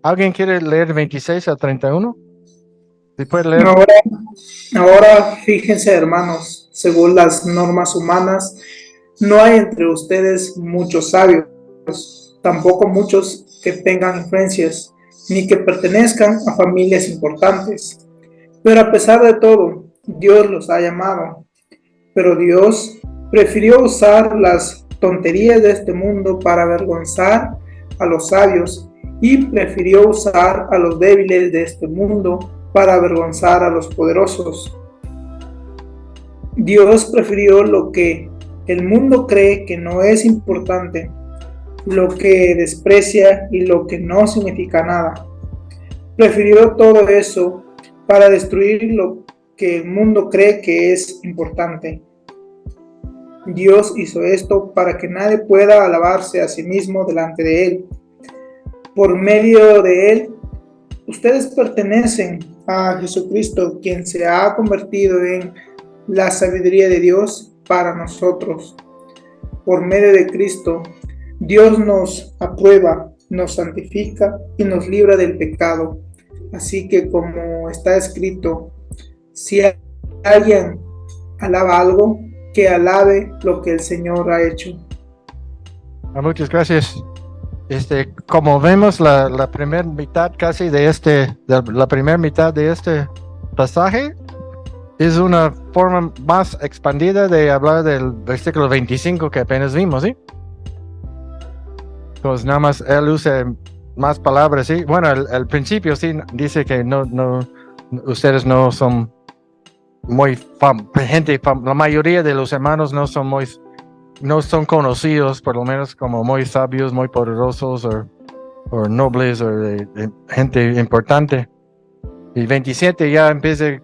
¿Alguien quiere leer 26 a 31? ¿Sí puede leer? Ahora fíjense, hermanos, según las normas humanas, no hay entre ustedes muchos sabios, tampoco muchos que tengan influencias, ni que pertenezcan a familias importantes. Pero a pesar de todo, Dios los ha llamado. Pero Dios prefirió usar las tonterías de este mundo para avergonzar a los sabios y prefirió usar a los débiles de este mundo para avergonzar a los poderosos. Dios prefirió lo que el mundo cree que no es importante, lo que desprecia y lo que no significa nada. Prefirió todo eso para destruir lo que el mundo cree que es importante. Dios hizo esto para que nadie pueda alabarse a sí mismo delante de Él. Por medio de Él, ustedes pertenecen a Jesucristo, quien se ha convertido en la sabiduría de Dios para nosotros. Por medio de Cristo, Dios nos aprueba, nos santifica y nos libra del pecado. Así que, como está escrito, si alguien alaba algo, que alabe lo que el Señor ha hecho. Muchas gracias. Como vemos, la primera mitad casi la primera mitad de este pasaje es una forma más expandida de hablar del versículo 25 que apenas vimos, ¿sí? Pues nada más él usa más palabras, ¿sí? Bueno, al principio sí dice que ustedes no son la mayoría de los hermanos no son conocidos, por lo menos como muy sabios, muy poderosos o nobles o de gente importante. Y 27 ya empieza,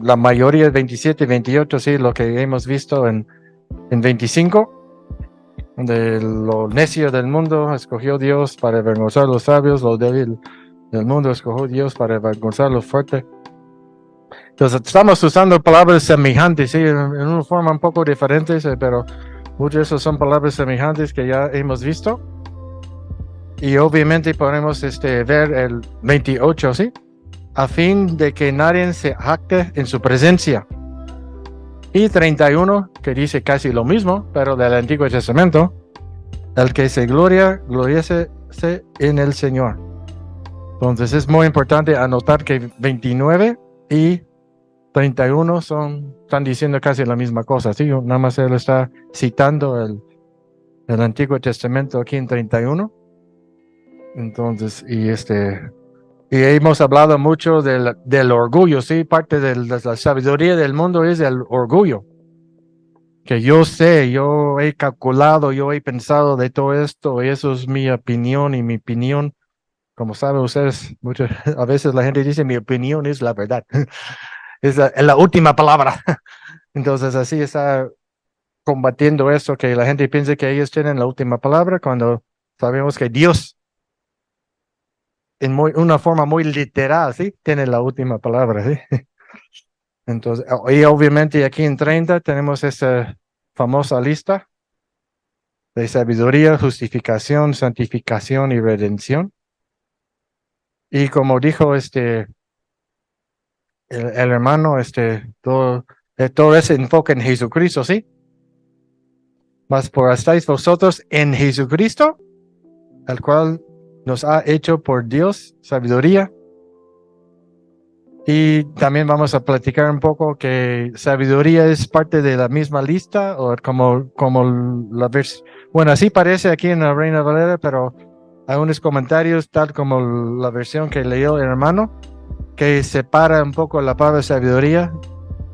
la mayoría, 27 y 28, sí, lo que hemos visto en 25, de lo necio del mundo escogió Dios para avergonzar a los sabios, lo débil del mundo escogió Dios para avergonzar a los fuertes. Entonces estamos usando palabras semejantes, sí, en una forma un poco diferente, pero muchas de esas son palabras semejantes que ya hemos visto. Y obviamente podemos ver el 28, ¿sí? A fin de que nadie se jacte en su presencia. Y 31, que dice casi lo mismo, pero del Antiguo Testamento. El que se gloriese en el Señor. Entonces es muy importante anotar que 29 y 31 están diciendo casi la misma cosa, ¿sí? Nada más él está citando el Antiguo Testamento aquí en 31. Entonces, y hemos hablado mucho del orgullo, ¿sí? Parte de la sabiduría del mundo es el orgullo. Que yo sé, yo he calculado, yo he pensado de todo esto, y eso es mi opinión, y mi opinión, como saben ustedes, a veces la gente dice mi opinión es la verdad, es la última palabra. Entonces así está combatiendo eso, que la gente piense que ellos tienen la última palabra, cuando sabemos que Dios, en una forma muy literal, ¿sí? Tiene la última palabra, ¿sí? Entonces, y obviamente aquí en 30 tenemos esa famosa lista de sabiduría, justificación, santificación y redención. Y como dijo el hermano, todo ese enfoque en Jesucristo, ¿sí? Mas por estáis vosotros en Jesucristo, el cual nos ha hecho por Dios sabiduría. Y también vamos a platicar un poco que sabiduría es parte de la misma lista, o como la versión. Bueno, así parece aquí en la Reina Valera, pero hay unos comentarios, tal como la versión que leyó el hermano, que separa un poco la palabra sabiduría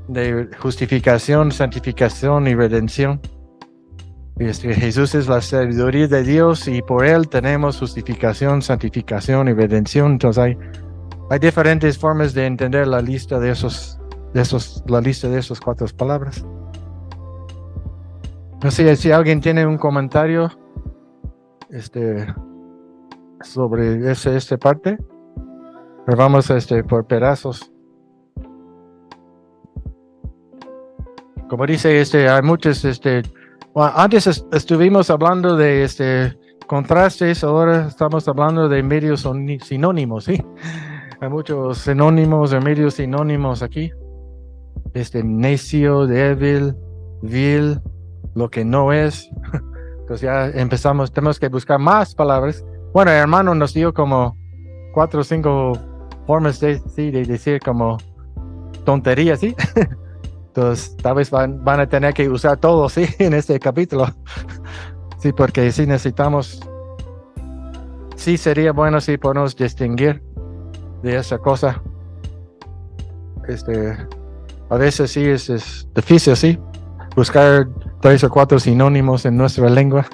de justificación, santificación y redención. Y Jesús es la sabiduría de Dios y por él tenemos justificación, santificación y redención. Entonces hay diferentes formas de entender la lista de esas 4 palabras. No sé si alguien tiene un comentario sobre esta parte. Pero vamos por pedazos. Como dice, hay muchos, antes estuvimos hablando de contrastes, ahora estamos hablando de medios sinónimos, ¿sí? Hay muchos sinónimos de medios sinónimos aquí. Necio, débil, vil, lo que no es. Entonces ya empezamos, tenemos que buscar más palabras. Bueno, el hermano nos dio como 4 o 5 formas de decir como tonterías, ¿sí? Entonces tal vez van a tener que usar todo, ¿sí? En este capítulo. Sí, porque sí necesitamos, sí sería bueno si podemos distinguir de esa cosa. A veces sí es difícil, sí, buscar 3 o 4 sinónimos en nuestra lengua.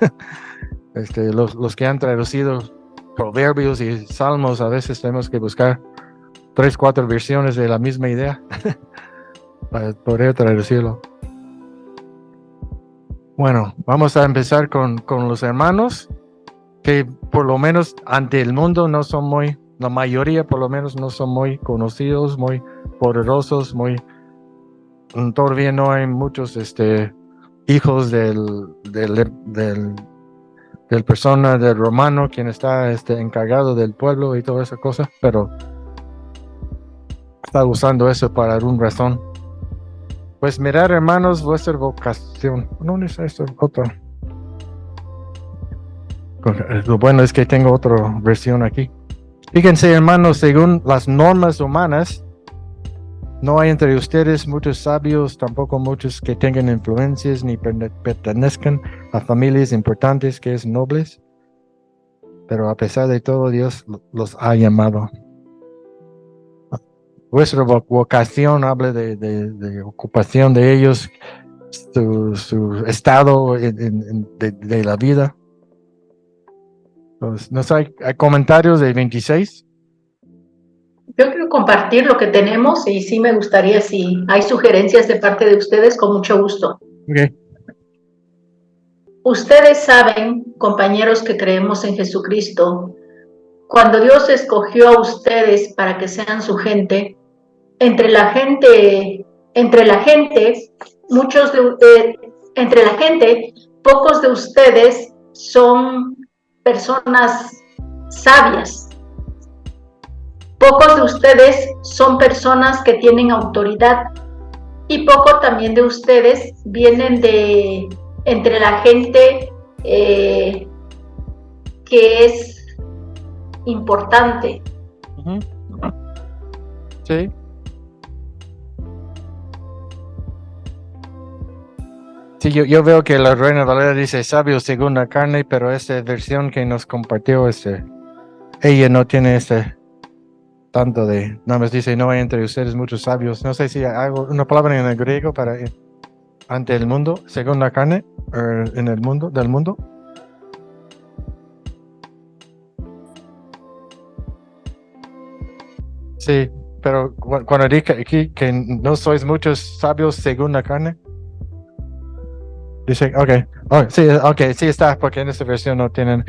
Los que han traducido proverbios y salmos, a veces tenemos que buscar 3 o 4 versiones de la misma idea para poder traducirlo. Bueno, vamos a empezar con los hermanos, que por lo menos ante el mundo no son muy, la mayoría por lo menos no son muy conocidos, muy poderosos, todavía no hay muchos hijos del persona del romano, quien está encargado del pueblo y toda esa cosa, pero está usando eso para alguna razón. Pues mirar, hermanos, vuestra vocación. ¿No es esto? Otro. Lo bueno es que tengo otra versión aquí. Fíjense, hermanos, según las normas humanas, no hay entre ustedes muchos sabios, tampoco muchos que tengan influencias ni pertenezcan a familias importantes que es nobles. Pero a pesar de todo, Dios los ha llamado. Vuestra vocación habla de ocupación de ellos, su estado de la vida. Entonces, ¿nos hay comentarios de 26? Yo quiero compartir lo que tenemos y sí me gustaría, si hay sugerencias de parte de ustedes, con mucho gusto. Okay. Ustedes saben, compañeros que creemos en Jesucristo, cuando Dios escogió a ustedes para que sean su gente, entre la gente, pocos de ustedes son personas sabias. Pocos de ustedes son personas que tienen autoridad y poco también de ustedes vienen de entre la gente que es importante. Uh-huh. Sí. Sí, yo veo que la Reina Valera dice sabio según la carne, pero esta versión que nos compartió, ella no tiene tanto de, nada más dice, no hay entre ustedes muchos sabios. No sé si hay una palabra en el griego para ante el mundo, según la carne, o en el mundo, del mundo. Sí, pero cuando dije aquí que no sois muchos sabios según la carne, dice, okay, sí está, porque en esta versión no tienen.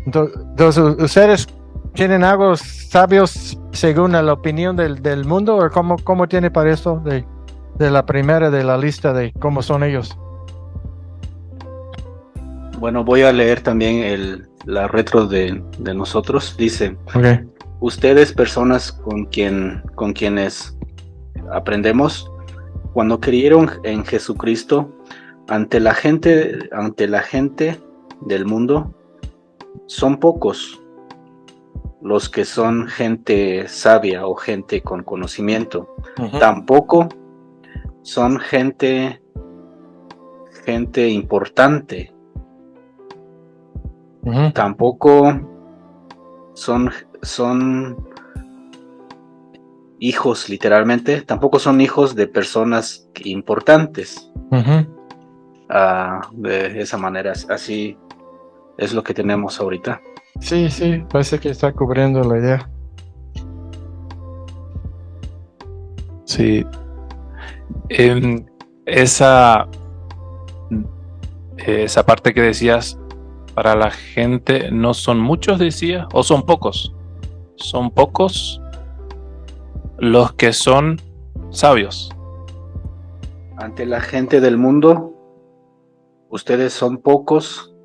Entonces, ¿ustedes tienen algo sabios según la opinión del mundo? ¿O cómo tiene para eso de la primera de la lista de cómo son ellos? Bueno, voy a leer también la retro de nosotros. Dice, Okay. Ustedes, personas con quienes aprendemos, cuando creyeron en Jesucristo, ante la gente del mundo, son pocos los que son gente sabia o gente con conocimiento. Uh-huh. Tampoco son gente importante. Uh-huh. Tampoco son hijos, literalmente, tampoco son hijos de personas importantes. Uh-huh. De esa manera, así es lo que tenemos ahorita. Sí, parece que está cubriendo la idea. Sí. Esa parte que decías, para la gente, ¿no son muchos, decías? ¿O son pocos? Son pocos los que son sabios. Ante la gente del mundo, ustedes son pocos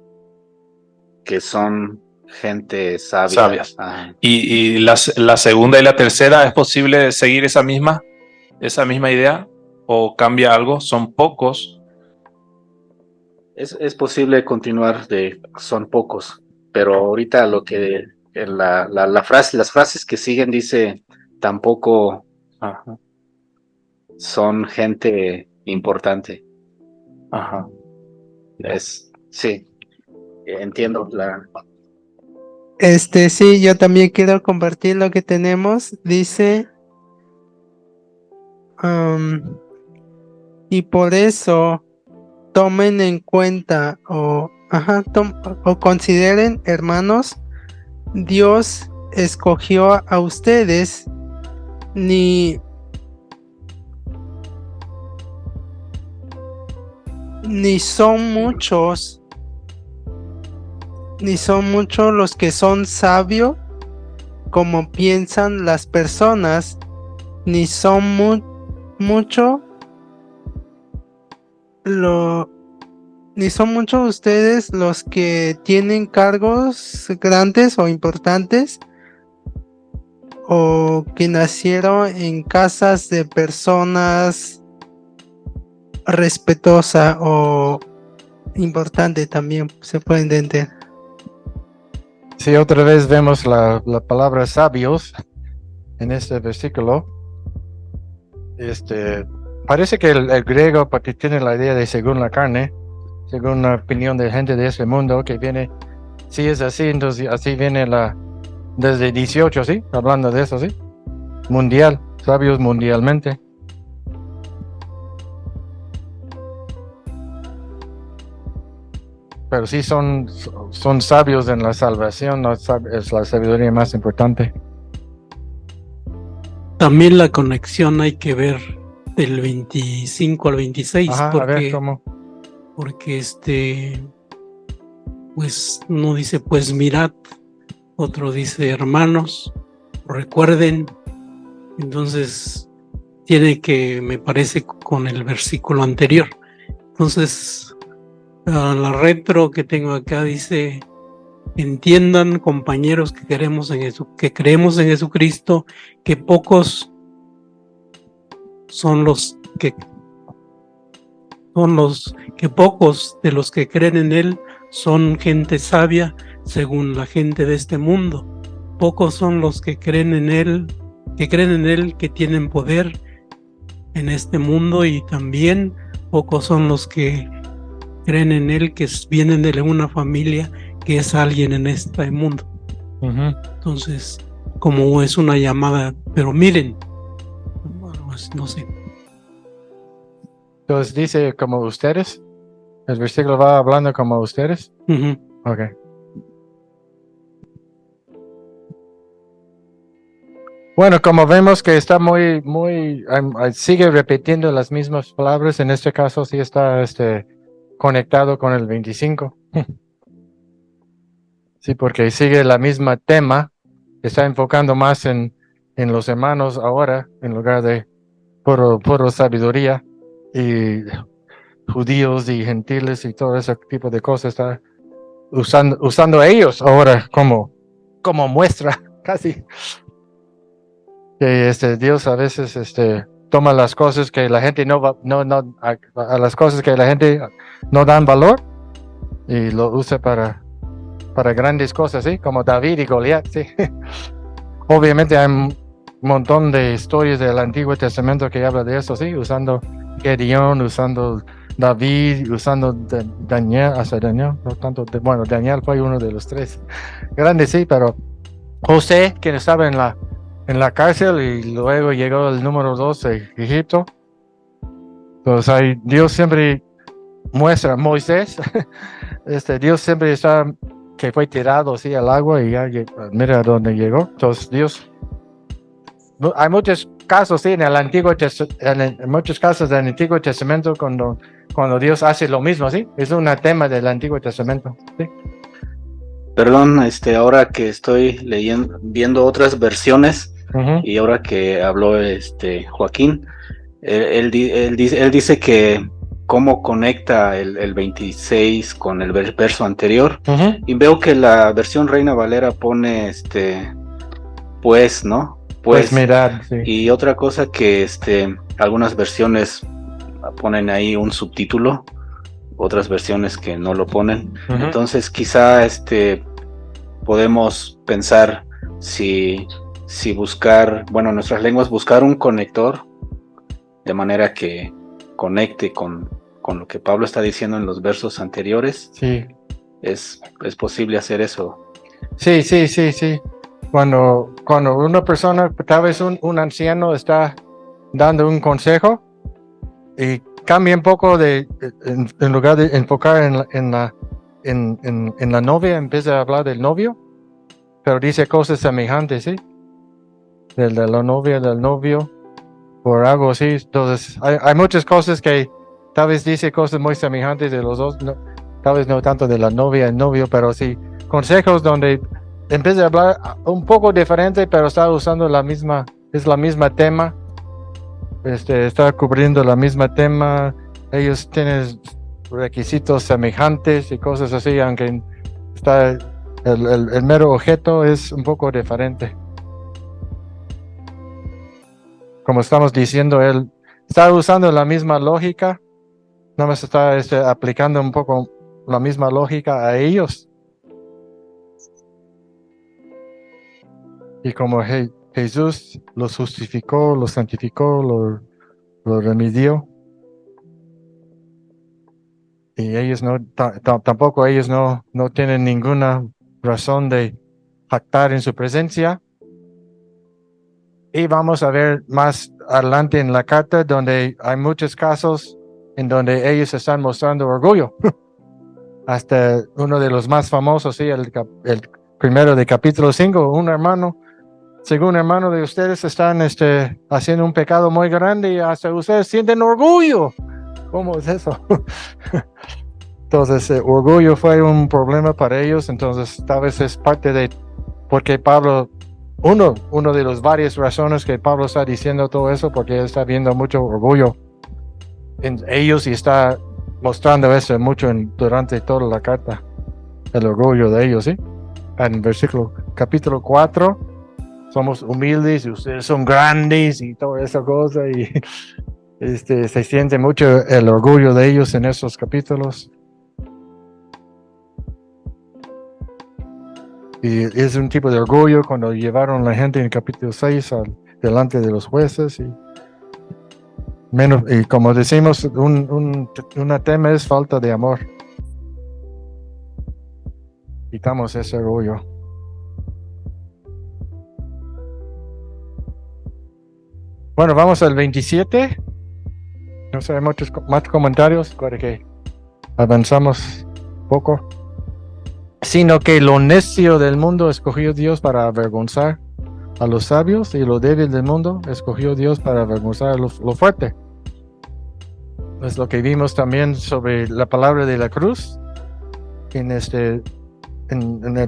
que son gente sabia. Sabias. ¿Y la segunda y la tercera es posible seguir esa misma idea? ¿O cambia algo? Son pocos. Es posible continuar son pocos, pero ahorita lo que las frases que siguen dice tampoco son gente importante. Ajá. Sí, entiendo Sí, yo también quiero compartir lo que tenemos. Dice, y por eso tomen en cuenta o consideren, hermanos, Dios escogió a ustedes, ni son muchos los que son sabios como piensan las personas, ni son muchos ustedes los que tienen cargos grandes o importantes, o que nacieron en casas de personas respetuosas o importante, también se puede entender. Sí, otra vez vemos la palabra sabios en este versículo. Parece que el griego, porque tiene la idea de según la carne, según la opinión de gente de este mundo, que viene, si es así, entonces así viene desde 18, ¿sí? Hablando de eso, ¿sí? Mundial, sabios mundialmente. Pero sí son sabios en la salvación, no es la sabiduría más importante. También la conexión hay que ver del 25 al 26. Ajá, porque, a ver cómo. Porque pues no dice pues mirad, otro dice hermanos, recuerden. Entonces tiene que, me parece, con el versículo anterior. Entonces la retro que tengo acá dice: entiendan, compañeros, que creemos en Jesucristo, que pocos pocos de los que creen en Él son gente sabia, según la gente de este mundo. Pocos son los que creen en Él, que tienen poder en este mundo, y también pocos son los que creen en Él, que vienen de una familia que es alguien en este mundo. Uh-huh. Entonces, como es una llamada, pero miren, pues, no sé. Entonces dice como ustedes. El versículo va hablando como ustedes. Uh-huh. Okay. Bueno, como vemos que está sigue repitiendo las mismas palabras. En este caso sí está conectado con el 25. Sí, porque sigue la misma tema. Está enfocando más en los hermanos ahora, en lugar de puro sabiduría y judíos y gentiles y todo ese tipo de cosas. Está usando a ellos ahora como muestra, casi. Que Dios a veces toma las cosas que la gente a las cosas que la gente no dan valor y lo usa para grandes cosas, ¿sí? Como David y Goliat, ¿sí? Obviamente hay un montón de historias del Antiguo Testamento que habla de eso, ¿sí? Usando Gedeón, usando David, usando Daniel, no tanto, Daniel fue uno de los tres grandes, sí, pero José, quien estaba en la cárcel y luego llegó el número 2 de Egipto. Entonces Dios siempre muestra, Moisés, Dios siempre está, que fue tirado así al agua y ya mira a dónde llegó. Entonces Dios, hay muchos casos, sí, en muchos casos del Antiguo Testamento cuando Dios hace lo mismo, sí, es un tema del Antiguo Testamento, sí. Perdón, ahora que estoy viendo otras versiones, uh-huh, y ahora que habló Joaquín, él dice que cómo conecta el 26 con el verso anterior. Y veo que la versión Reina Valera pone pues, ¿no? Pues mirad, sí. Y otra cosa que algunas versiones ponen ahí un subtítulo, otras versiones que no lo ponen. Entonces quizá podemos pensar si buscar, bueno, en nuestras lenguas, buscar un conector de manera que conecte con lo que Pablo está diciendo en los versos anteriores. Sí. Es posible hacer eso. Sí. Cuando una persona, tal vez un anciano está dando un consejo y cambia un poco en lugar de enfocar en la novia, empieza a hablar del novio, pero dice cosas semejantes, ¿sí? De la novia, del novio, por algo así. Entonces, hay muchas cosas que tal vez dice cosas muy semejantes de los dos, no, tal vez no tanto de la novia, el novio, pero sí consejos donde empieza a hablar un poco diferente, pero está usando la misma tema. Está cubriendo la misma tema. Ellos tienen requisitos semejantes y cosas así, aunque está el mero objeto es un poco diferente. Como estamos diciendo, él está usando la misma lógica, nada más está aplicando un poco la misma lógica a ellos. Y como Jesús los justificó, los santificó, lo remedió. Y ellos tampoco ellos no tienen ninguna razón de jactar en su presencia. Y vamos a ver más adelante en la carta donde hay muchos casos en donde ellos están mostrando orgullo. Hasta uno de los más famosos, sí, el primero de capítulo 5, un hermano, según hermano de ustedes, están haciendo un pecado muy grande y hasta ustedes sienten orgullo. ¿Cómo es eso? Entonces, orgullo fue un problema para ellos. Entonces, tal vez es parte de porque Pablo, uno de las varias razones que Pablo está diciendo todo eso, porque él está viendo mucho orgullo en ellos y está mostrando eso mucho durante toda la carta, el orgullo de ellos, ¿sí? En capítulo 4, somos humildes y ustedes son grandes y toda esa cosa, y se siente mucho el orgullo de ellos en esos capítulos. Y es un tipo de orgullo cuando llevaron a la gente en el capítulo 6 delante de los jueces. Y como decimos, una tema es falta de amor. Quitamos ese orgullo. Bueno, vamos al 27. No sé, hay muchos más comentarios para que avanzamos un poco. Sino que lo necio del mundo escogió Dios para avergonzar a los sabios, y lo débil del mundo escogió Dios para avergonzar a lo fuerte. Es lo que vimos también sobre la palabra de la cruz. En el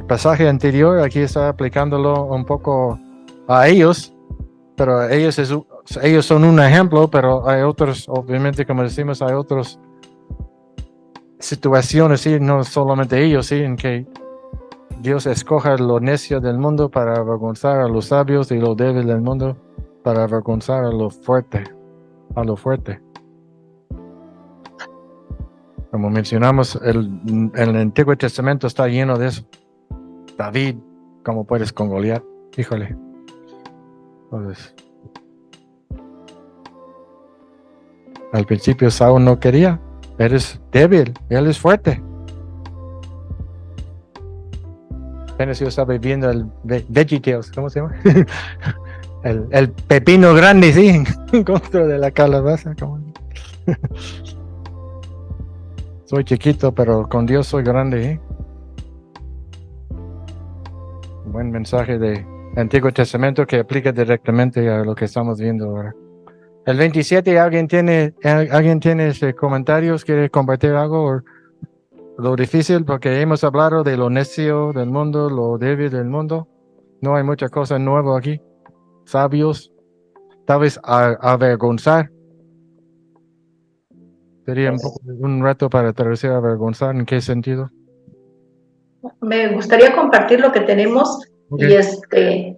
pasaje anterior, aquí está aplicándolo un poco a ellos, pero ellos son un ejemplo, pero hay otros, obviamente, como decimos, hay otros situaciones, sí, no solamente ellos, sí, en que Dios escoja lo necio del mundo para avergonzar a los sabios y lo débil del mundo para avergonzar a lo fuerte. Como mencionamos, el Antiguo Testamento está lleno de eso. David, ¿cómo puedes con Goliat? Híjole. Entonces, al principio Saúl no quería. Eres débil, él es fuerte. Apenas yo estaba viendo el VeggieTales, ¿cómo se llama? el pepino grande, sí, en contra de la calabaza. Soy chiquito, pero con Dios soy grande, ¿eh? Un buen mensaje de Antiguo Testamento que aplica directamente a lo que estamos viendo ahora. El 27, ¿alguien tiene comentarios? ¿Quiere compartir algo? ¿O lo difícil? Porque hemos hablado de lo necio del mundo, lo débil del mundo. No hay mucha cosa nueva aquí. Sabios, tal vez avergonzar. Sería un reto para traducir avergonzar. ¿En qué sentido? Me gustaría compartir lo que tenemos Okay.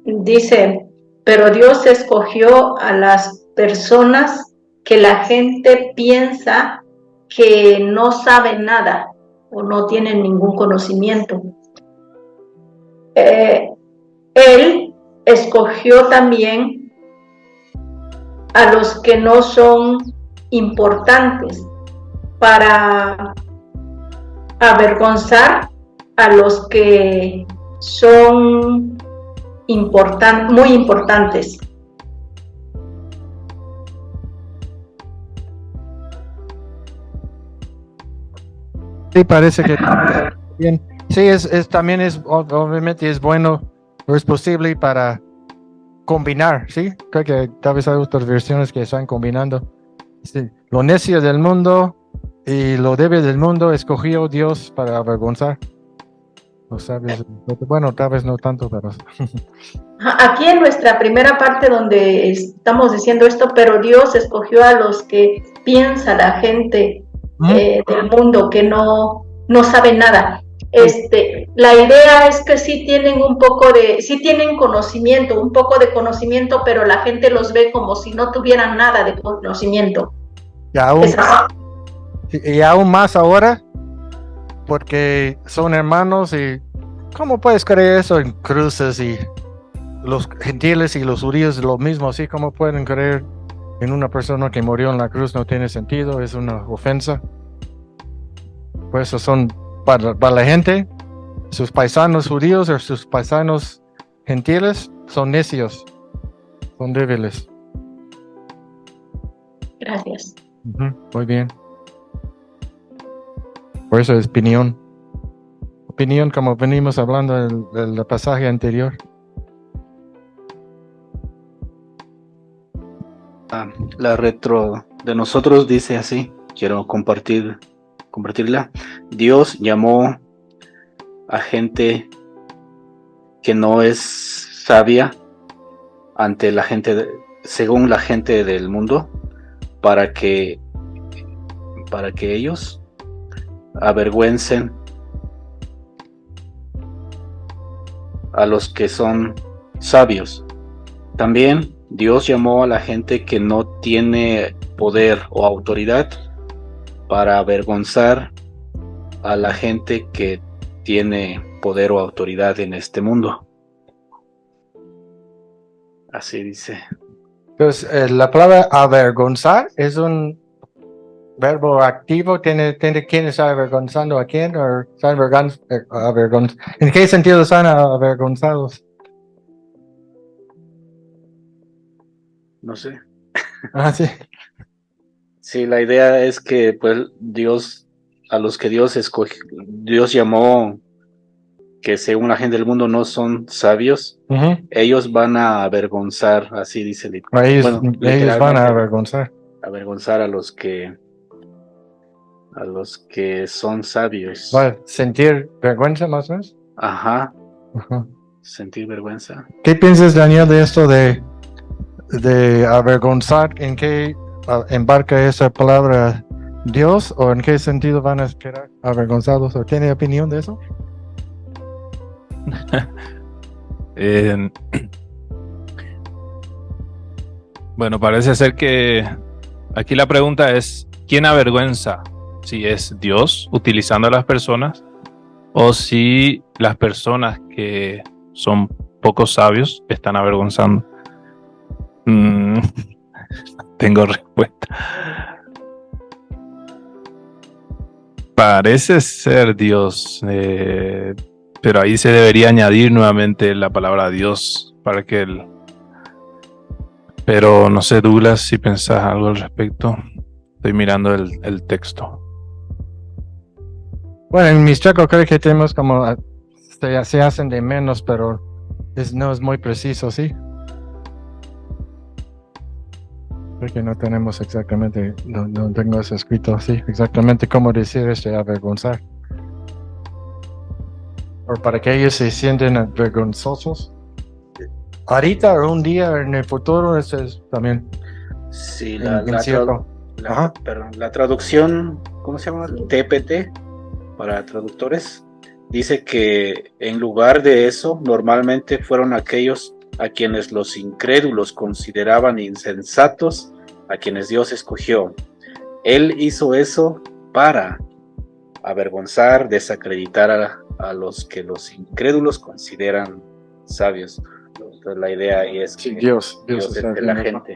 y dice, pero Dios escogió a las personas que la gente piensa que no saben nada o no tienen ningún conocimiento. Él escogió también a los que no son importantes para avergonzar a los que son muy importantes. Sí, parece que bien. Sí, también obviamente es bueno o es posible para combinar, ¿sí? Creo que tal vez hay otras versiones que están combinando. Sí, lo necio del mundo y lo débil del mundo escogió Dios para avergonzar. Lo sabes, bueno, tal vez no tanto, pero Aquí en nuestra primera parte donde estamos diciendo esto, pero Dios escogió a los que piensa la gente del mundo que no sabe nada. La idea es que sí tienen sí tienen conocimiento, un poco de conocimiento, pero la gente los ve como si no tuvieran nada de conocimiento. Y aún más ahora, porque son hermanos y ¿cómo puedes creer eso en cruces y los gentiles y los judíos lo mismo? ¿Sí? ¿Cómo pueden creer en una persona que murió en la cruz? No tiene sentido, es una ofensa. Pues eso son para la gente, sus paisanos judíos o sus paisanos gentiles son necios, son débiles. Gracias. Muy bien. Por eso es opinión. Opinión, como venimos hablando del pasaje anterior. La retro de nosotros dice así, quiero compartirla. Dios llamó a gente que no es sabia ante la gente, según la gente del mundo, para que ellos avergüencen a los que son sabios. También Dios llamó a la gente que no tiene poder o autoridad para avergonzar a la gente que tiene poder o autoridad en este mundo. Así dice. Entonces, la palabra avergonzar es un verbo activo. ¿Tiene quién está avergonzando a quién? ¿O están ¿En qué sentido están avergonzados? No sé. Sí. Sí, la idea es que pues Dios, a los que Dios escogió, Dios llamó, que según la gente del mundo no son sabios, ellos van a avergonzar, así dice. Ellos van a avergonzar. Avergonzar a los que son sabios. ¿Sentir vergüenza más o menos? Ajá. Sentir vergüenza. ¿Qué piensas, Daniel, de esto de avergonzar? ¿En qué embarca esa palabra Dios? ¿O en qué sentido van a quedar avergonzados? ¿O tiene opinión de eso? Bueno, parece ser que aquí la pregunta es, ¿quién avergüenza? Si es Dios utilizando a las personas o si las personas que son poco sabios están avergonzando. Tengo respuesta. Parece ser Dios, pero ahí se debería añadir nuevamente la palabra Dios para que Pero no sé, Douglas, si pensás algo al respecto. Estoy mirando el texto. Bueno, en mis chacos creo que tenemos como se hacen de menos, pero no es muy preciso, ¿sí? Creo que no tenemos exactamente, no tengo eso escrito así, exactamente cómo decir avergonzar. O para que ellos se sienten vergonzosos. Ahorita o un día en el futuro, eso es también Sí, la traducción, ¿cómo se llama? TPT, para traductores, dice que en lugar de eso, normalmente fueron aquellos a quienes los incrédulos consideraban insensatos, a quienes Dios escogió. Él hizo eso para avergonzar, desacreditar a los que los incrédulos consideran sabios. Entonces la idea es que Dios es de la gente.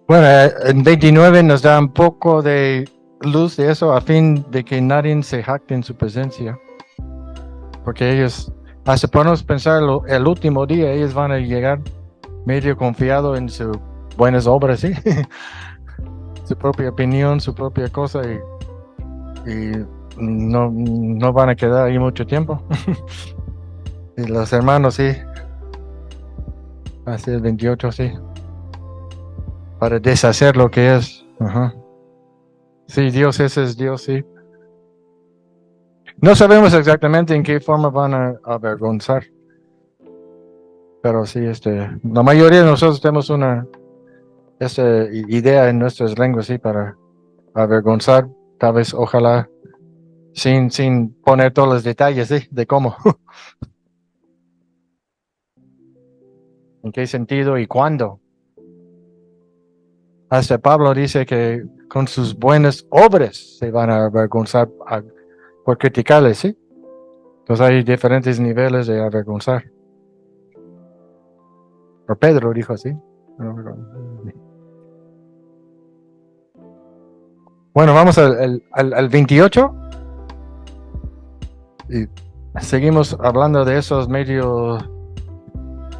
Bueno, en 29 nos da un poco de luz de eso a fin de que nadie se jacte en su presencia. Porque ellos, hasta podemos pensar el último día, ellos van a llegar medio confiado en sus buenas obras, ¿sí? Su propia opinión, su propia cosa y no van a quedar ahí mucho tiempo. Y los hermanos, sí. Así el 28, sí. Para deshacer lo que es. Sí, Dios, ese es Dios, sí. No sabemos exactamente en qué forma van a avergonzar. Pero sí, la mayoría de nosotros tenemos esa idea en nuestras lenguas, sí, para avergonzar, tal vez, ojalá, sin poner todos los detalles, sí, de cómo. ¿En qué sentido y cuándo? Hasta Pablo dice que con sus buenas obras se van a avergonzar por criticarles, ¿sí? Entonces hay diferentes niveles de avergonzar. O Pedro dijo así. Bueno, vamos al 28. Y seguimos hablando de esos medio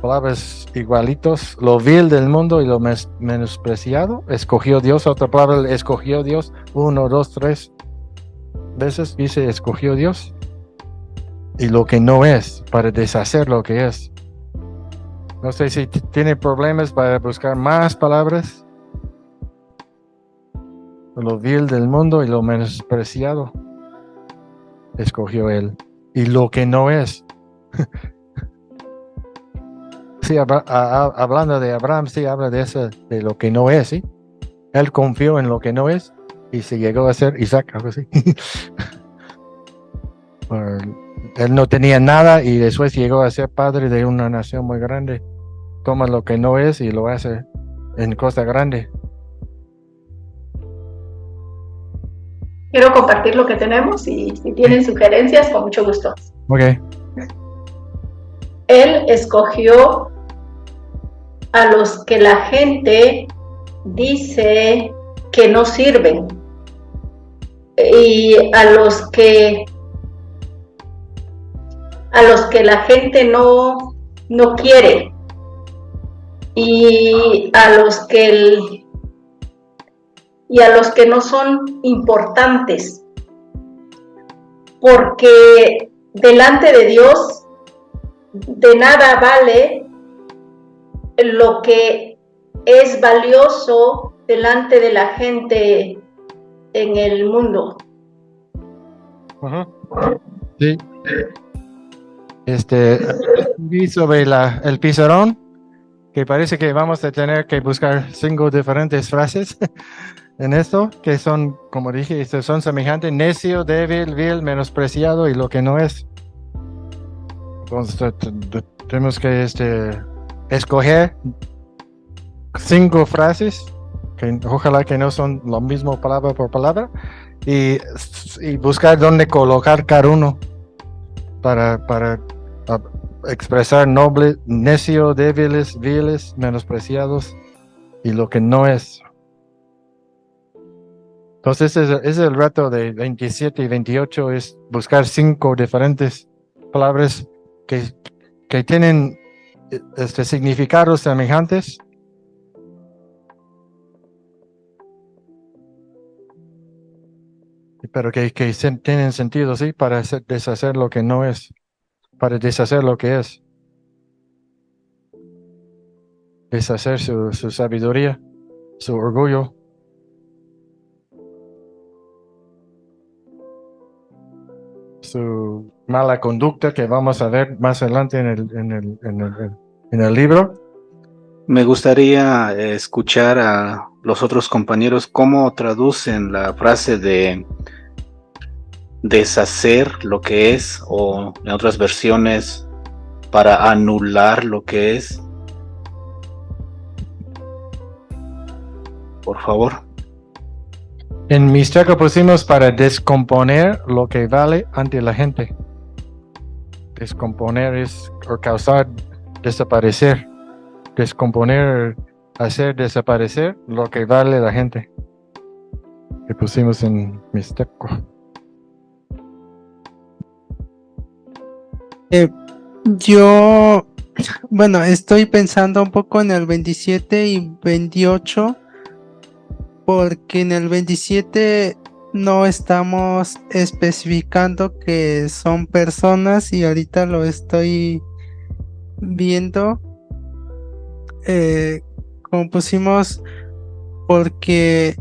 palabras igualitos. Lo vil del mundo y lo menospreciado. Escogió Dios. Otra palabra, escogió Dios. 1, 2, 3 veces dice escogió Dios. Y lo que no es, para deshacer lo que es. No sé si tiene problemas para buscar más palabras. Lo vil del mundo y lo menospreciado. Escogió él. Y lo que no es. Sí, hablando de Abraham, sí habla de eso, de lo que no es, ¿sí? Él confió en lo que no es y se llegó a ser Isaac, algo así. Él no tenía nada y después llegó a ser padre de una nación muy grande. Toma lo que no es y lo hace en cosa grande. Quiero compartir lo que tenemos y si tienen sugerencias, con mucho gusto. Ok. Él escogió a los que la gente dice que no sirven y a los que la gente no quiere y a los que no son importantes, porque delante de Dios de nada vale lo que es valioso delante de la gente en el mundo. Sí. Vi sobre el pizarrón que parece que vamos a tener que buscar 5 diferentes frases en esto, que son, como dije, son semejantes: necio, débil, vil, menospreciado y lo que no es. Entonces tenemos que escoger 5 frases que ojalá que no son lo mismo palabra por palabra y buscar dónde colocar cada uno para expresar noble, necio, débiles, viles, menospreciados y lo que no es. Entonces ese es el reto de 27 y 28, es buscar 5 diferentes palabras que tienen significados semejantes, pero que tienen sentido, sí, para deshacer lo que no es, para deshacer lo que es, deshacer su sabiduría, su orgullo, su mala conducta, que vamos a ver más adelante en el libro. Me gustaría escuchar a los otros compañeros cómo traducen la frase de deshacer lo que es, o en otras versiones, para anular lo que es. Por favor. En Mixteco pusimos para descomponer lo que vale ante la gente. Descomponer es o causar desaparecer. Descomponer, hacer desaparecer lo que vale la gente. Que pusimos en Mixteco. Yo, bueno, estoy pensando un poco en el 27 y 28, porque en el 27 no estamos especificando que son personas y ahorita lo estoy viendo. Como pusimos, porque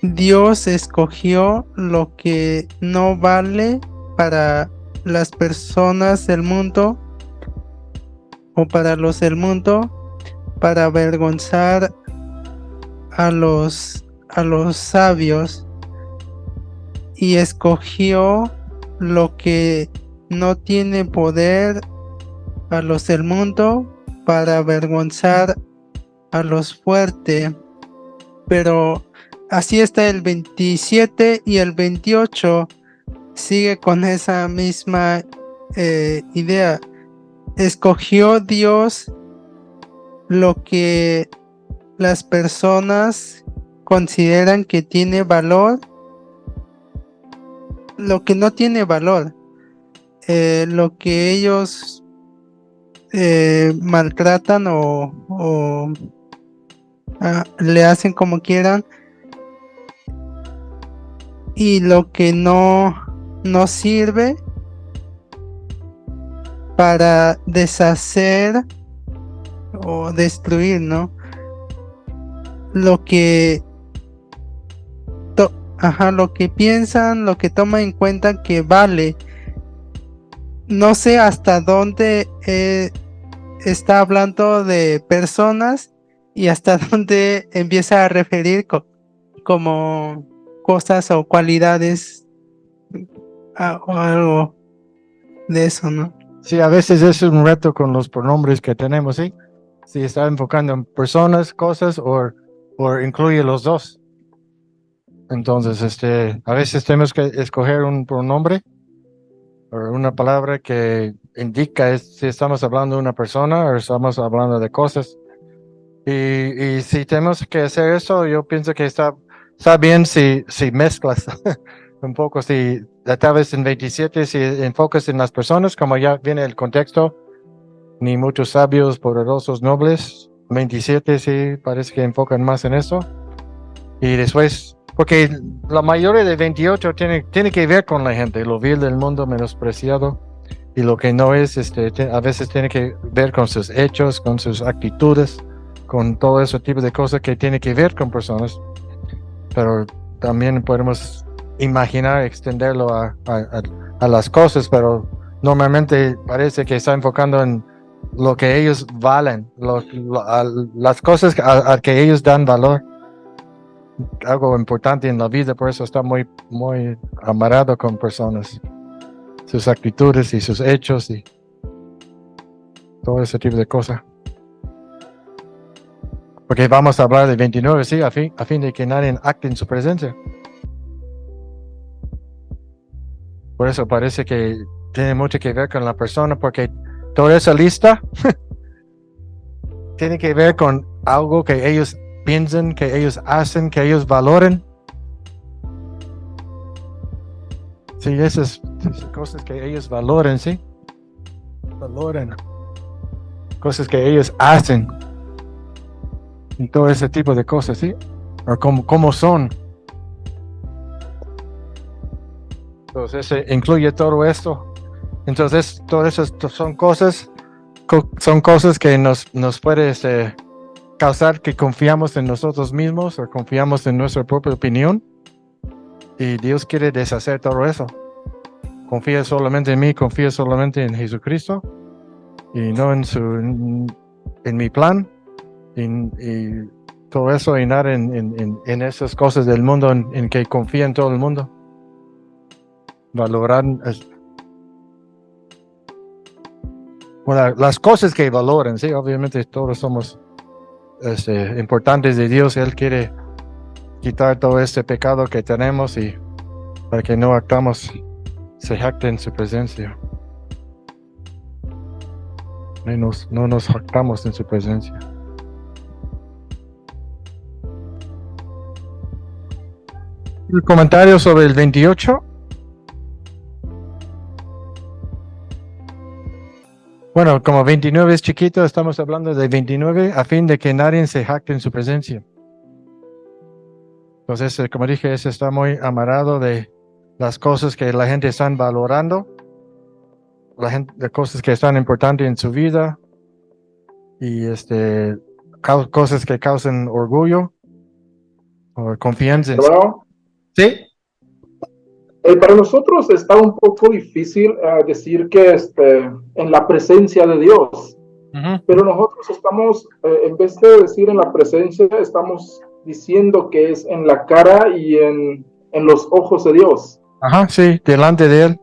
Dios escogió lo que no vale para las personas del mundo o para los del mundo, para avergonzar a los sabios, y escogió lo que no tiene poder a los del mundo para avergonzar a los fuertes. Pero así está el 27 y el 28 sigue con esa misma idea. Escogió Dios lo que las personas consideran que tiene valor, lo que no tiene valor, lo que ellos maltratan o le hacen como quieran, y lo que no sirve para deshacer o destruir, ¿no? Lo que lo que piensan, lo que toman en cuenta que vale. No sé hasta dónde está hablando de personas y hasta dónde empieza a referir como cosas o cualidades o algo de eso, ¿no? Sí, a veces es un reto con los pronombres que tenemos, ¿sí? Si está enfocando en personas, cosas, o incluye los dos. Entonces, a veces tenemos que escoger un pronombre o una palabra que indica si estamos hablando de una persona o estamos hablando de cosas. Y si tenemos que hacer eso, yo pienso que está bien si mezclas un poco, si tal vez en 27 si enfocas en las personas, como ya viene el contexto, ni muchos sabios, poderosos, nobles. 27 sí parece que enfocan más en eso. Y después, porque la mayoría de 28 tiene que ver con la gente, lo vil del mundo menospreciado, y lo que no es, a veces tiene que ver con sus hechos, con sus actitudes, con todo ese tipo de cosas que tiene que ver con personas. Pero también podemos imaginar, extenderlo a las cosas, pero normalmente parece que está enfocando en lo que ellos valen, las cosas a que ellos dan valor. Algo importante en la vida, por eso está muy, muy amarrado con personas, sus actitudes y sus hechos y todo ese tipo de cosas. Porque vamos a hablar de 29, sí, a fin de que nadie acte en su presencia. Por eso parece que tiene mucho que ver con la persona, porque toda esa lista tiene que ver con algo que ellos piensan, que ellos hacen, que ellos valoren. Sí, esas cosas que ellos valoren, sí. Valoren. Cosas que ellos hacen. Y todo ese tipo de cosas, sí. O cómo son. Entonces incluye todo esto. Entonces todas esas son cosas que nos puede causar que confiamos en nosotros mismos o confiamos en nuestra propia opinión, y Dios quiere deshacer todo eso. Confía solamente en mí, confía solamente en Jesucristo y no en mi plan, y todo eso y nada en esas cosas del mundo en que confía en todo el mundo. Valorar bueno, las cosas que valoran, sí, obviamente todos somos importantes de Dios. Él quiere quitar todo este pecado que tenemos y para que no actuamos, se jacte en su presencia. No nos jactamos en su presencia. ¿El comentario sobre el 28? Bueno, como 29 es chiquito, estamos hablando de 29 a fin de que nadie se jacte en su presencia. Entonces, como dije, ese está muy amarrado de las cosas que la gente está valorando, de cosas que están importantes en su vida y cosas que causan orgullo o confianza en sí. Hermano, Sí. Para nosotros está un poco difícil decir que en la presencia de Dios, pero nosotros estamos, en vez de decir en la presencia, estamos diciendo que es en la cara y en los ojos de Dios. Ajá, sí, delante de él,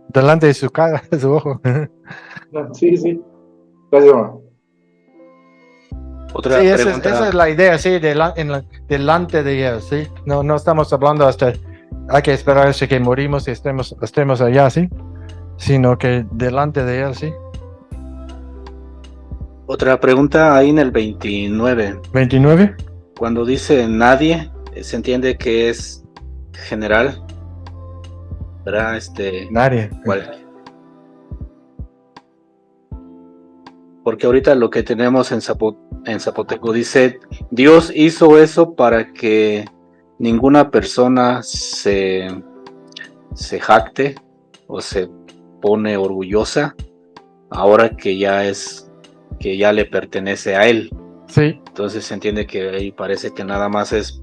delante de su cara, de su ojo. Sí, sí. Gracias, hermano. Otra Sí, pregunta. esa es la idea, sí, delante de él, sí. No estamos hablando hasta, hay que esperar hasta que morimos y estemos allá, sí, sino que delante de él, sí. Otra pregunta ahí en el 29. 29. Cuando dice nadie, se entiende que es general, ¿verdad? Nadie. Porque ahorita lo que tenemos en Zapoteco dice, Dios hizo eso para que ninguna persona se jacte o se pone orgullosa ahora que ya le pertenece a él. Sí. Entonces se entiende que ahí parece que nada más es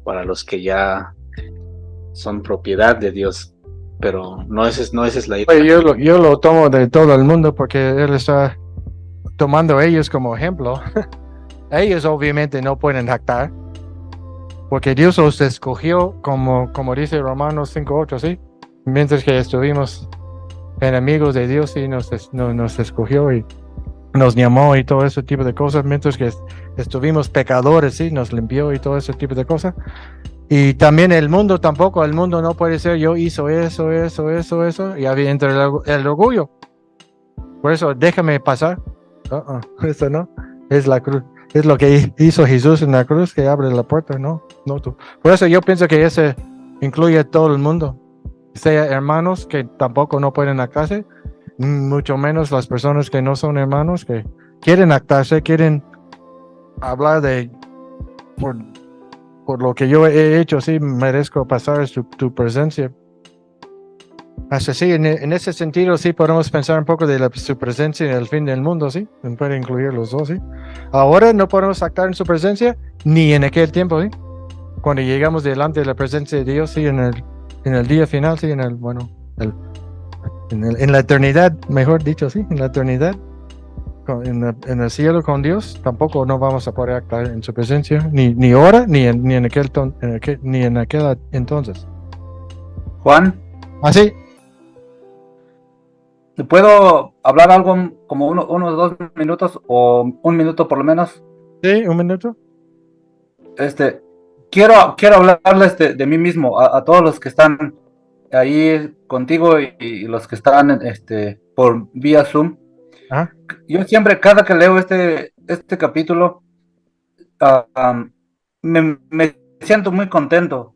para los que ya son propiedad de Dios, pero no esa es la idea. Oye, yo lo tomo de todo el mundo porque él está tomando a ellos como ejemplo. Ellos obviamente no pueden jactar porque Dios los escogió como dice Romanos 5:8, ¿sí? Mientras que estuvimos enemigos de Dios y nos escogió y nos llamó y todo ese tipo de cosas, mientras que estuvimos pecadores, sí, nos limpió y todo ese tipo de cosas. Y también el mundo no puede ser yo hizo eso, y había entre el orgullo. Por eso, déjame pasar. Eso no, es la cruz. Es lo que hizo Jesús en la cruz que abre la puerta, no tú. Por eso yo pienso que ese incluye a todo el mundo. Sea hermanos que tampoco no pueden actarse, mucho menos las personas que no son hermanos, que quieren actarse, quieren hablar de por lo que yo he hecho, sí, merezco pasar tu presencia. Hasta sí, en ese sentido, sí, podemos pensar un poco de su presencia en el fin del mundo, sí, puede incluir los dos, sí. Ahora no podemos actar en su presencia, ni en aquel tiempo, sí. Cuando llegamos delante de la presencia de Dios, sí, en el día final, sí, en la eternidad, mejor dicho, sí, en la eternidad, en el cielo con Dios, tampoco no vamos a poder actuar en su presencia, ni ahora, ni en aquel entonces. Juan, ¿Así? ¿puedo hablar algo como unos 2 minutos o 1 minuto por lo menos? Sí, 1 minuto. Quiero hablarles de mí mismo, a todos los que están ahí contigo y los que están por vía Zoom. Ajá. Yo siempre, cada que leo este capítulo, me siento muy contento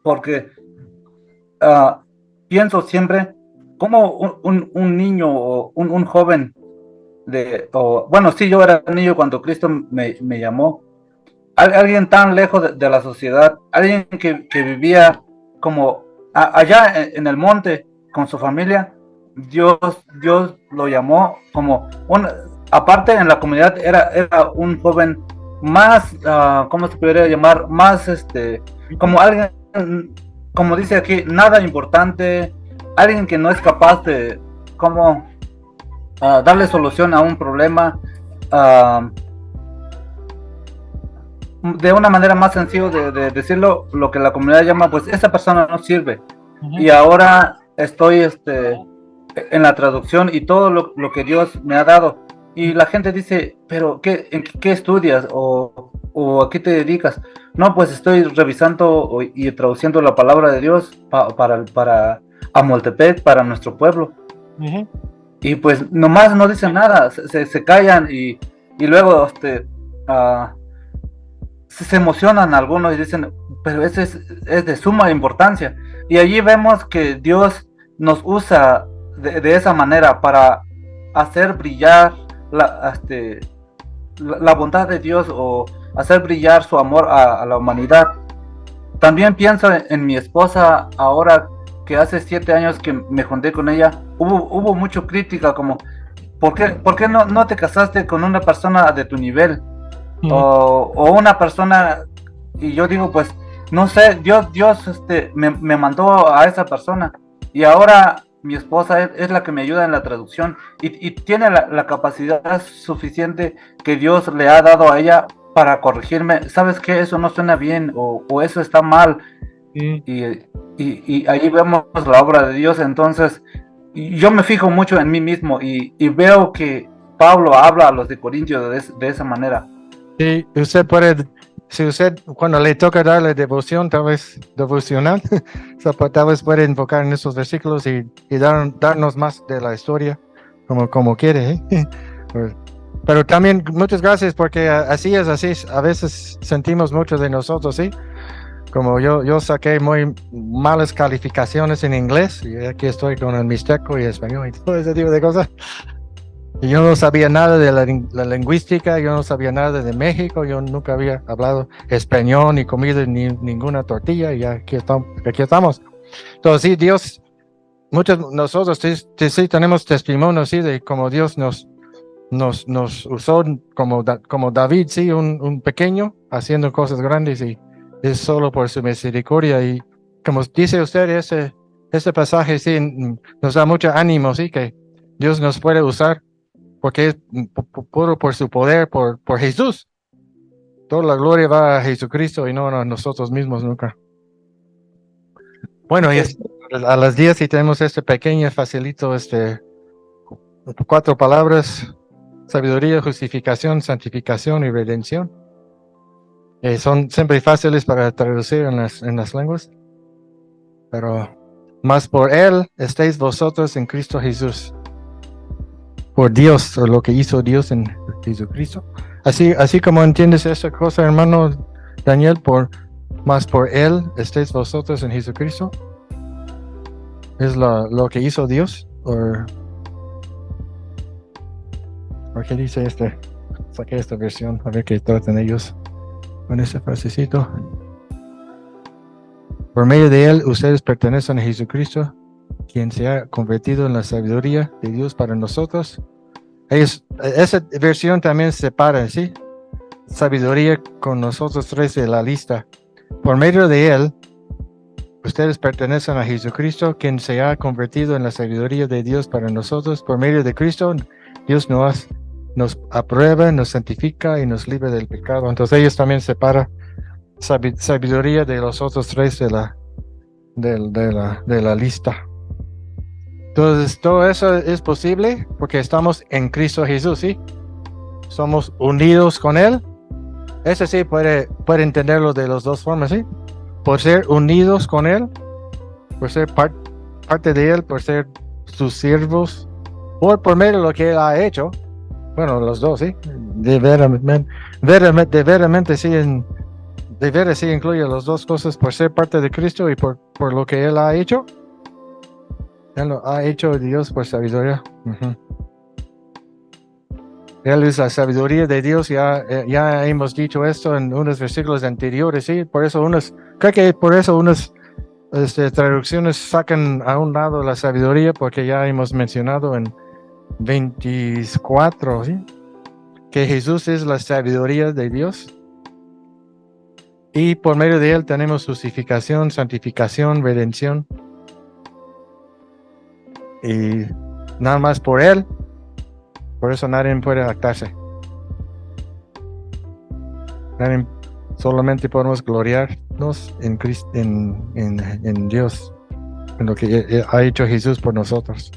porque pienso siempre como un niño o un joven bueno, sí, yo era niño cuando Cristo me llamó, alguien tan lejos de la sociedad, alguien que vivía como allá en el monte con su familia. Dios lo llamó como aparte en la comunidad era un joven más, ¿cómo se podría llamar? Más como alguien, como dice aquí, nada importante, alguien que no es capaz de darle solución a un problema, de una manera más sencilla de decirlo, lo que la comunidad llama, pues esa persona no sirve. Y ahora estoy en la traducción y todo lo que Dios me ha dado. Y la gente dice, pero ¿en qué estudias? ¿O a qué te dedicas? No, pues estoy revisando y traduciendo la palabra de Dios para Amoltepec, para nuestro pueblo. Y pues nomás no dicen nada, se callan y luego se emocionan algunos y dicen, pero ese es de suma importancia. Y allí vemos que Dios nos usa de esa manera para hacer brillar la bondad de Dios, o hacer brillar su amor a la humanidad. También pienso en mi esposa ahora, que hace 7 años que me junté con ella, hubo mucha crítica, como ¿por qué no te casaste con una persona de tu nivel? O una persona, y yo digo, pues no sé, Dios me mandó a esa persona, y ahora mi esposa es la que me ayuda en la traducción, y tiene la capacidad suficiente que Dios le ha dado a ella para corregirme. ¿Sabes qué? Eso no suena bien, o eso está mal. Y ahí vemos la obra de Dios. Entonces yo me fijo mucho en mí mismo, y veo que Pablo habla a los de Corintios de esa manera. Sí, usted puede, si usted cuando le toca darle devoción, tal vez devocional, tal vez puede enfocar en esos versículos y darnos más de la historia, como quiere. Pero también muchas gracias, porque así es, a veces sentimos mucho de nosotros, ¿sí? Como yo saqué muy malas calificaciones en inglés, y aquí estoy con el mixteco y español y todo ese tipo de cosas. Y yo no sabía nada de la lingüística, yo no sabía nada de México, yo nunca había hablado español ni comido ninguna tortilla, y aquí estamos. Entonces sí, Dios, nosotros sí tenemos testimonio, sí, de cómo Dios nos usó como David, sí, un pequeño haciendo cosas grandes, y es solo por su misericordia. Y como dice usted, ese pasaje sí nos da mucho ánimo, sí, que Dios nos puede usar, porque es puro por su poder, por Jesús. Toda la gloria va a Jesucristo y no a nosotros mismos nunca. Bueno, y a las 10 y tenemos pequeño facilito, 4 palabras: sabiduría, justificación, santificación y redención. Son siempre fáciles para traducir en las lenguas. Pero más por Él estéis vosotros en Cristo Jesús. Por Dios, o lo que hizo Dios en Jesucristo. Así como entiendes esa cosa, hermano Daniel, más por Él estéis vosotros en Jesucristo. ¿Es lo que hizo Dios? ¿O qué dice Saqué esta versión, a ver qué tratan ellos con ese frasecito. Por medio de Él, ustedes pertenecen a Jesucristo, quien se ha convertido en la sabiduría de Dios para nosotros. Esa versión también separa, ¿sí? Sabiduría con nosotros 3 de la lista. Por medio de Él, ustedes pertenecen a Jesucristo, quien se ha convertido en la sabiduría de Dios para nosotros. Por medio de Cristo, Dios nos aprueba, nos santifica y nos libra del pecado. Entonces ellos también separan sabiduría de los otros 3 de la lista. Entonces todo eso es posible porque estamos en Cristo Jesús, ¿sí? Somos unidos con Él. Eso sí puede entenderlo de las dos formas, ¿sí? Por ser unidos con Él, por ser parte de Él, por ser sus siervos, por medio de lo que Él ha hecho. Bueno, los dos, ¿sí? De veras sí incluye las dos cosas, por ser parte de Cristo y por lo que Él ha hecho. Él lo ha hecho Dios por sabiduría. Él es la sabiduría de Dios. Ya hemos dicho esto en unos versículos anteriores, ¿sí? Creo que por eso unas traducciones sacan a un lado la sabiduría, porque ya hemos mencionado en 24, ¿sí? Que Jesús es la sabiduría de Dios. Y por medio de Él tenemos justificación, santificación, redención. Y nada más por Él. Por eso nadie puede jactarse. solamente podemos gloriarnos en Dios, en lo que ha hecho Jesús por nosotros.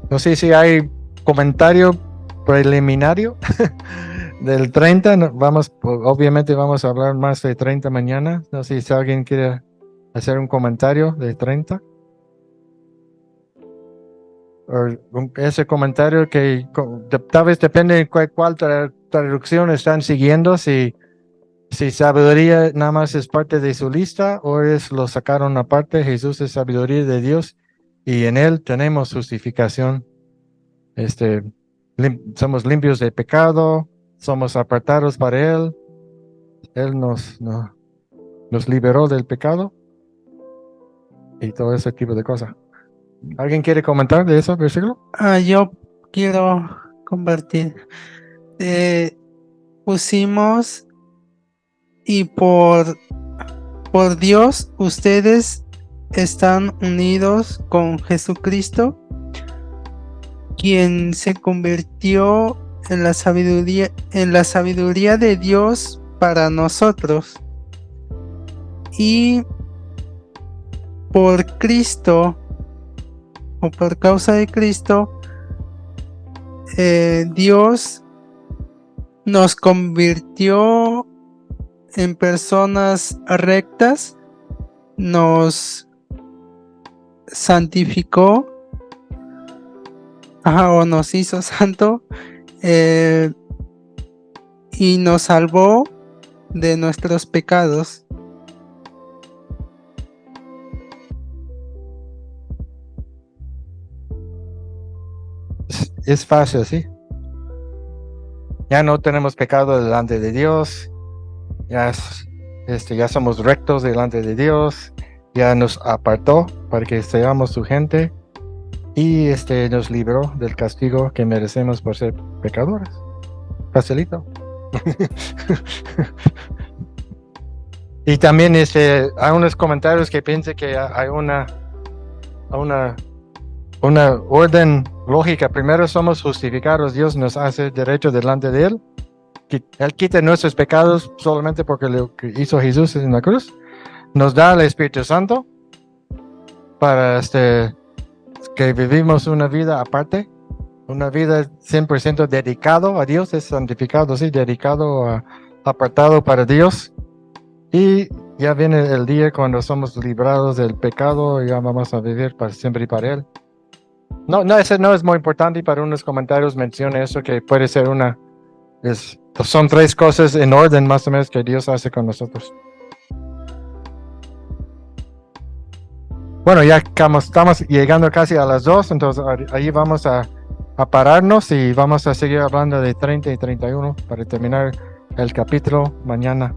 No sé si hay comentario preliminario del 30. Obviamente vamos a hablar más de 30 mañana. No sé si alguien quiere hacer un comentario de 30. O ese comentario que tal vez depende de cuál traducción están siguiendo, si sabiduría nada más es parte de su lista o lo sacaron aparte. Jesús es sabiduría de Dios y en él tenemos justificación. Somos limpios de pecado, somos apartados para él. Él nos liberó del pecado y todo ese tipo de cosas. ¿Alguien quiere comentar de ese versículo? Yo quiero compartir. Pusimos y por Dios ustedes están unidos con Jesucristo, quien se convirtió en la sabiduría de Dios para nosotros. Y por Cristo, o por causa de Cristo, Dios nos convirtió en personas rectas, nos santificó, o nos hizo santo, y nos salvó de nuestros pecados. Es fácil, ¿sí? Ya no tenemos pecado delante de Dios. Ya somos rectos delante de Dios. Ya nos apartó para que seamos su gente. Y nos libró del castigo que merecemos por ser pecadores. Facilito. Y también hay unos comentarios que piensan que hay una orden lógica. Primero somos justificados, Dios nos hace derecho delante de Él. Él quita nuestros pecados solamente porque lo que hizo Jesús en la cruz. Nos da el Espíritu Santo para que vivimos una vida aparte, una vida 100% dedicado a Dios, es santificado, sí, dedicado, apartado para Dios. Y ya viene el día cuando somos librados del pecado y ya vamos a vivir para siempre y para Él. Ese no es muy importante. Para unos comentarios menciona eso, que puede ser son 3 cosas en orden más o menos que Dios hace con nosotros. Bueno, ya estamos llegando casi a las 2, entonces ahí vamos a pararnos y vamos a seguir hablando de 30 y 31 para terminar el capítulo mañana.